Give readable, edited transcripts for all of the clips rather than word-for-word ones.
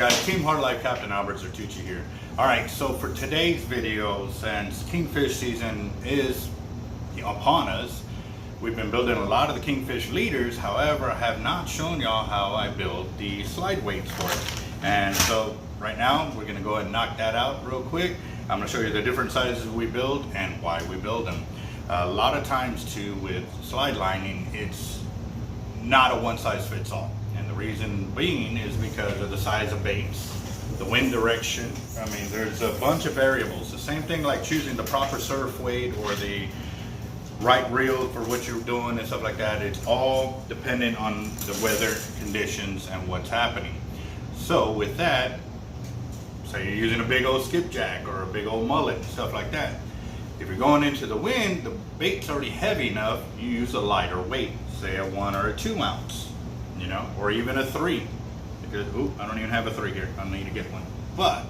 guys, Team Hard Life Captain Alberto Zertuche here. Alright, so for today's video, since kingfish season is upon us, we've been building a lot of the kingfish leaders. However, I have not shown y'all how I build the slide weights for it. And so right now, we're going to go ahead and knock that out real quick. I'm going to show you the different sizes we build and why we build them. A lot of times too with slide lining, it's not a one size fits all. And the reason being is because of the size of baits, the wind direction. I mean, there's a bunch of variables. The same thing like choosing the proper surf weight or the right reel for what you're doing and stuff like that. It's all dependent on the weather conditions and what's happening. So with that, say you're using a big old skipjack or a big old mullet and stuff like that. If you're going into the wind, the bait's already heavy enough, you use a lighter weight, say a 1 or a 2 ounce, you know, or even a 3. Because, ooh, I don't even have a 3 here, I need to get one. But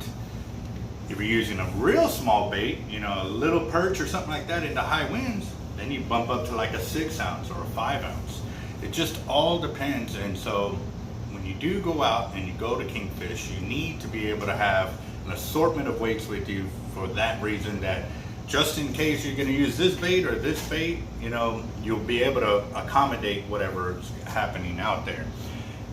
if you're using a real small bait, you know, a little perch or something like that into high winds, then you bump up to like a 6 ounce or a 5 ounce. It just all depends. And so when you do go out and you go to kingfish, you need to be able to have an assortment of weights with you for that reason, that just in case you're going to use this bait or this bait, you know, you'll be able to accommodate whatever's happening out there.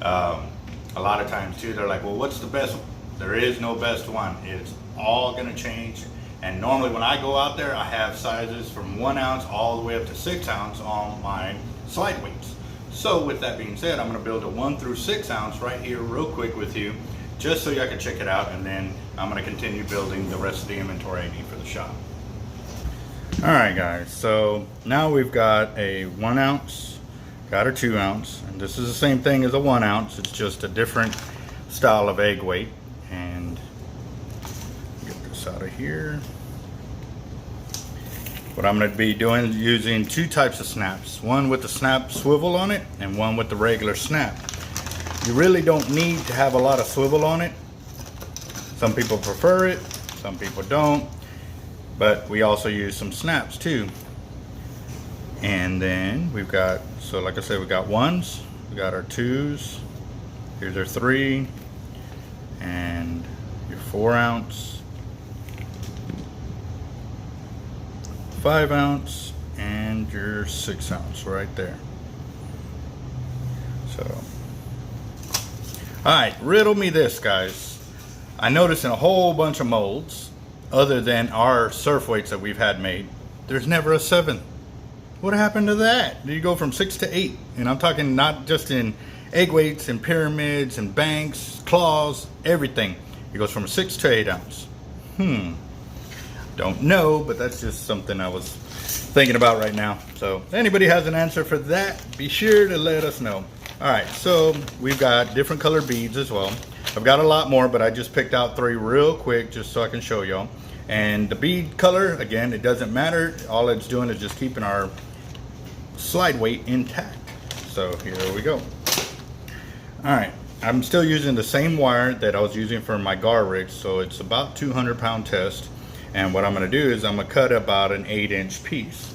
A lot of times too, they're like, well, what's the best? There is no best one. It's all going to change. And normally when I go out there, I have sizes from 1 ounce all the way up to 6 ounce on my slide weights. So with that being said, I'm going to build a 1 through 6 ounce right here real quick with you, just so y'all can check it out. And then I'm going to continue building the rest of the inventory I need for the shop. Alright guys, so now we've got a 1 ounce, got a 2 ounce, and this is the same thing as a 1 ounce, it's just a different style of egg weight. And get this out of here. What I'm going to be doing is using 2 types of snaps, one with the snap swivel on it and one with the regular snap. You really don't need to have a lot of swivel on it. Some people prefer it, some people don't. But we also use some snaps too. And then we've got, so like I said, we got 1s, we got our 2s, here's our 3, and your 4 ounce, 5 ounce, and your 6 ounce right there. So, alright, riddle me this, guys. I noticed in a whole bunch of molds, other than our surf weights that we've had made, there's never a 7. What happened to that? Did you go from 6 to 8? And I'm talking not just in egg weights and pyramids and banks, claws, everything. It goes from 6 to 8 ounce. Don't know, but that's just something I was thinking about right now. So if anybody has an answer for that, be sure to let us know. All right, so we've got different color beads as well. I've got a lot more, but I just picked out 3 real quick just so I can show y'all. And the bead color, again, it doesn't matter. All it's doing is just keeping our slide weight intact. So here we go. All right, I'm still using the same wire that I was using for my gar rig, so it's about 200-pound test. And what I'm going to do is I'm going to cut about an 8-inch piece.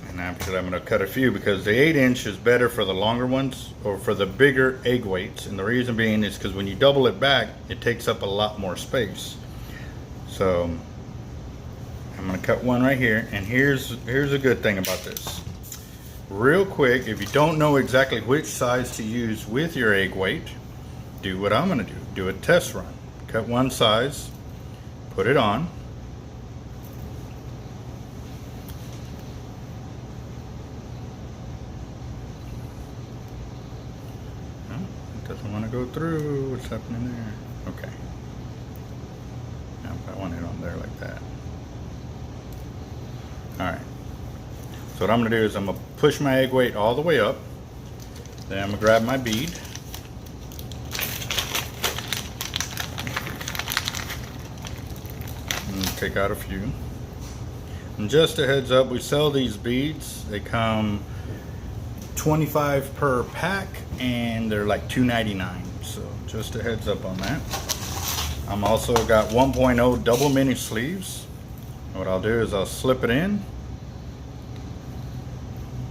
And actually I'm going to cut a few because the 8-inch is better for the longer ones or for the bigger egg weights. And the reason being is because when you double it back, it takes up a lot more space. So I'm going to cut one right here. And here's a good thing about this. Real quick, if you don't know exactly which size to use with your egg weight, do what I'm going to do. Do a test run. Cut one size, put it on. Doesn't want to go through. What's happening there? Okay. Now I want it on there like that. Alright. So what I'm going to do is I'm going to push my egg weight all the way up. Then I'm going to grab my bead. And take out a few. And just a heads up, we sell these beads. They come 25 per pack and they're like $2.99, so just a heads up on that. I'm also got 1.0 double mini sleeves. What I'll do is I'll slip it in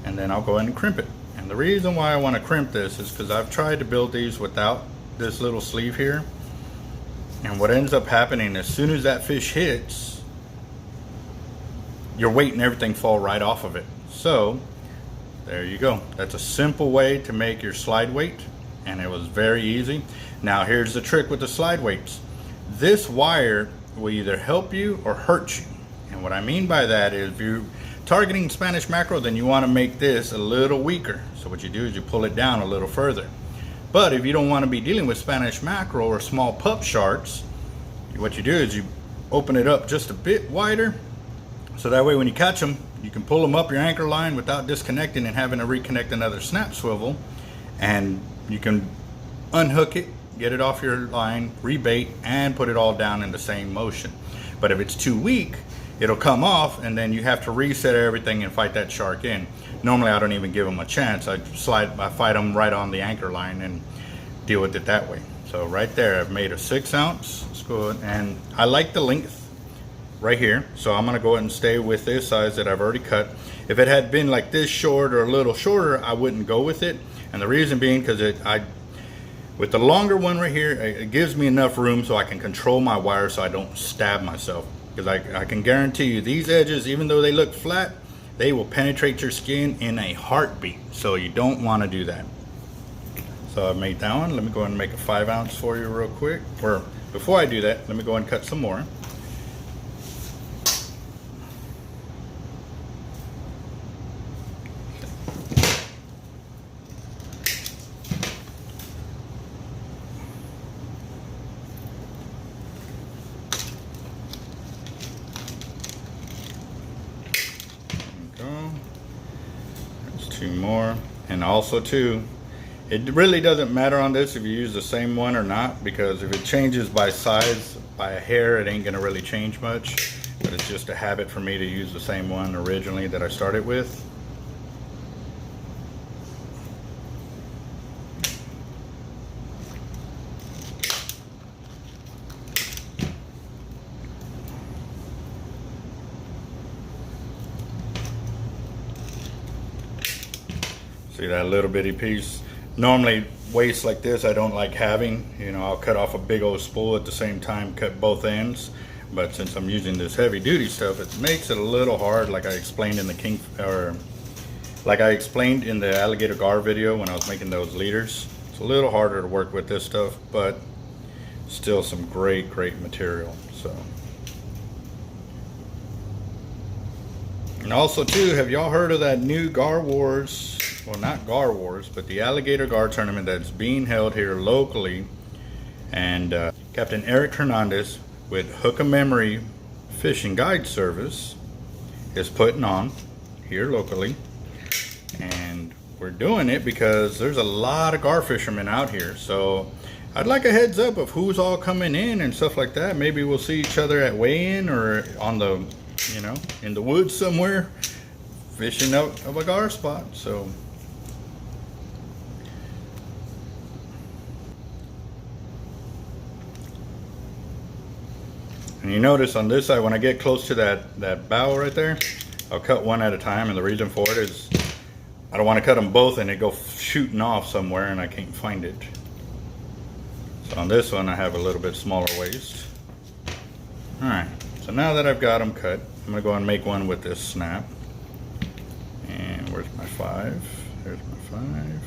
and then I'll go ahead and crimp it, and And the reason why I want to crimp this is because I've tried to build these without this little sleeve here. And what ends up happening, as soon as that fish hits, your weight and everything fall right off of it. So there you go. That's a simple way to make your slide weight, and it was very easy. Now here's the trick with the slide weights. This wire will either help you or hurt you. And what I mean by that is, if you're targeting Spanish mackerel, then you want to make this a little weaker. So what you do is you pull it down a little further. But if you don't want to be dealing with Spanish mackerel or small pup sharks, what you do is you open it up just a bit wider, so that way when you catch them, you can pull them up your anchor line without disconnecting and having to reconnect another snap swivel, and you can unhook it, get it off your line, rebait, and put it all down in the same motion. But if it's too weak, it'll come off, and then you have to reset everything and fight that shark in. Normally I don't even give them a chance. I fight them right on the anchor line and deal with it that way. So right there, I've made a 6 ounce. Let's go ahead, and I like the length right here, so I'm gonna go ahead and stay with this size that I've already cut. If it had been like this short or a little shorter, I wouldn't go with it. And the reason being, because with the longer one right here, it gives me enough room so I can control my wire so I don't stab myself. Because I can guarantee you, these edges, even though they look flat, they will penetrate your skin in a heartbeat. So you don't want to do that. So I've made that one. Let me go ahead and make a 5 ounce for you real quick. Or before I do that, let me go ahead and cut some more. There's 2 more. And also too, it really doesn't matter on this if you use the same one or not, because if it changes by size, by a hair, it ain't gonna really change much. But it's just a habit for me to use the same one originally that I started with. See that little bitty piece? Normally weights like this I don't like having. You know, I'll cut off a big old spool at the same time, cut both ends. But since I'm using this heavy duty stuff, it makes it a little hard, like I explained in the like I explained in the alligator gar video when I was making those leaders. It's a little harder to work with this stuff, but still some great material. So, and also too, have y'all heard of that new Gar Wars? Well, not Gar Wars, but the alligator gar tournament that's being held here locally. And Capt.Eric Hernandez with Hook a Memory Fishing Guide Service is putting on here locally. And we're doing it because there's a lot of gar fishermen out here. So I'd like a heads up of who's all coming in and stuff like that. Maybe we'll see each other at weigh-in or on the, you know, in the woods somewhere, fishing out of a gar spot. So and you notice on this side, when I get close to that bow right there, I'll cut one at a time, and the reason for it is I don't want to cut them both and they go shooting off somewhere and I can't find it. So on this one I have a little bit smaller waist. Alright, so now that I've got them cut, I'm going to go and make one with this snap. And where's my 5? There's my 5.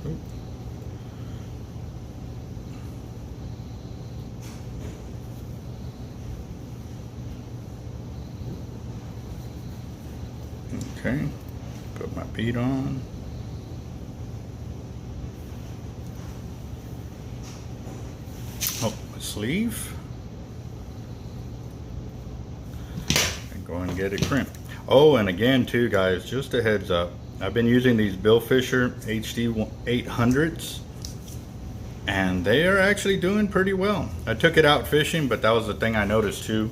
Oop. Okay, put my bead on. Oh, my sleeve. And go and get it crimped. Oh, and again too guys, just a heads up. I've been using these Bill Fisher HD 800s and they are actually doing pretty well. I took it out fishing, but that was the thing I noticed too.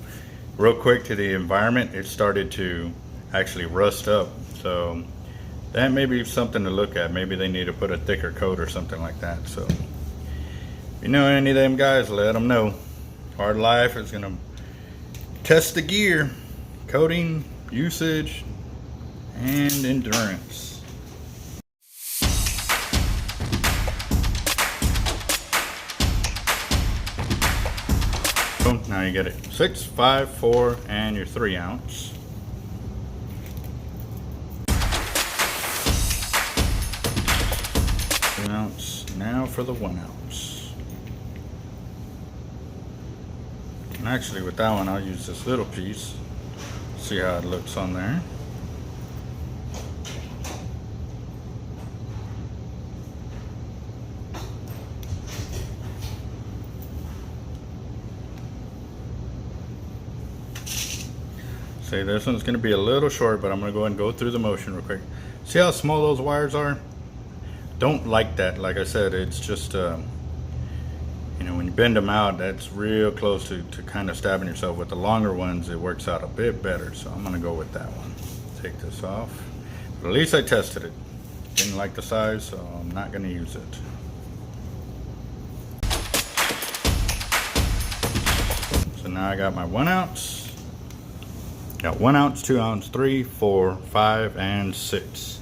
Real quick to the environment, it started to actually rust up, so that may be something to look at. Maybe they need to put a thicker coat or something like that. So if you know any of them guys, let them know. Hard Life is gonna test the gear, coating, usage and endurance. Boom, now you get it 6, 5, 4, and your 3 ounce. Ounce. Now for the 1 ounce. And actually with that one I'll use this little piece. See how it looks on there. See, this one's going to be a little short, but I'm going to go ahead and go through the motion real quick. See how small those wires are? Don't like that. Like I said, it's just you know, when you bend them out, that's real close to kind of stabbing yourself. With the longer ones, it works out a bit better, so I'm gonna go with that one. Take this off, but at least I tested it. Didn't like the size, so I'm not gonna use it. So now I got my 1 ounce, got 1 ounce, 2 ounce, 3, 4, 5, and 6.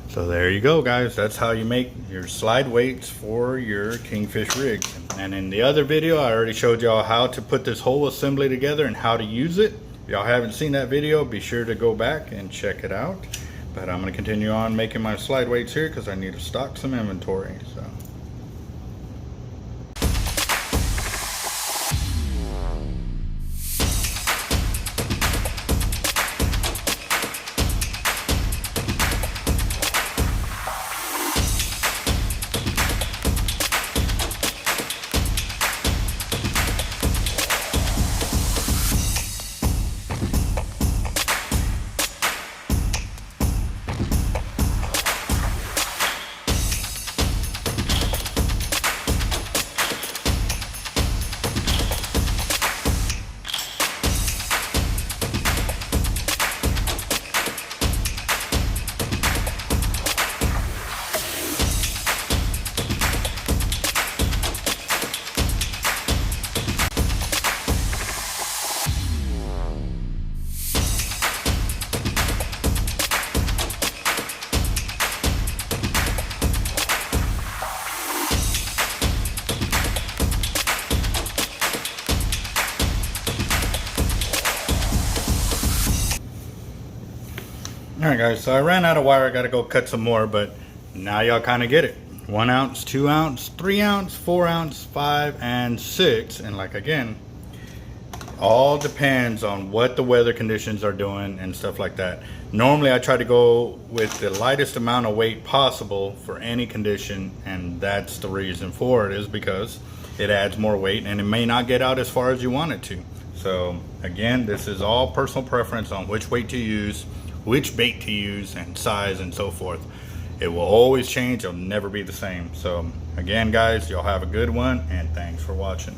So there you go, guys. That's how you make your slide weights for your kingfish rig. And in the other video, I already showed y'all how to put this whole assembly together and how to use it. If y'all haven't seen that video, be sure to go back and check it out. But I'm going to continue on making my slide weights here because I need to stock some inventory. So. Alright guys, so I ran out of wire. I gotta go cut some more, but now y'all kind of get it. 1 ounce, 2 ounce, 3 ounce, 4 ounce, 5, and 6. And like again, all depends on what the weather conditions are doing and stuff like that. Normally I try to go with the lightest amount of weight possible for any condition, and that's the reason for it, is because it adds more weight and it may not get out as far as you want it to. So again, this is all personal preference on which weight to use, which bait to use, and size and so forth. It will always change. It'll never be the same. So again guys, y'all have a good one, and thanks for watching.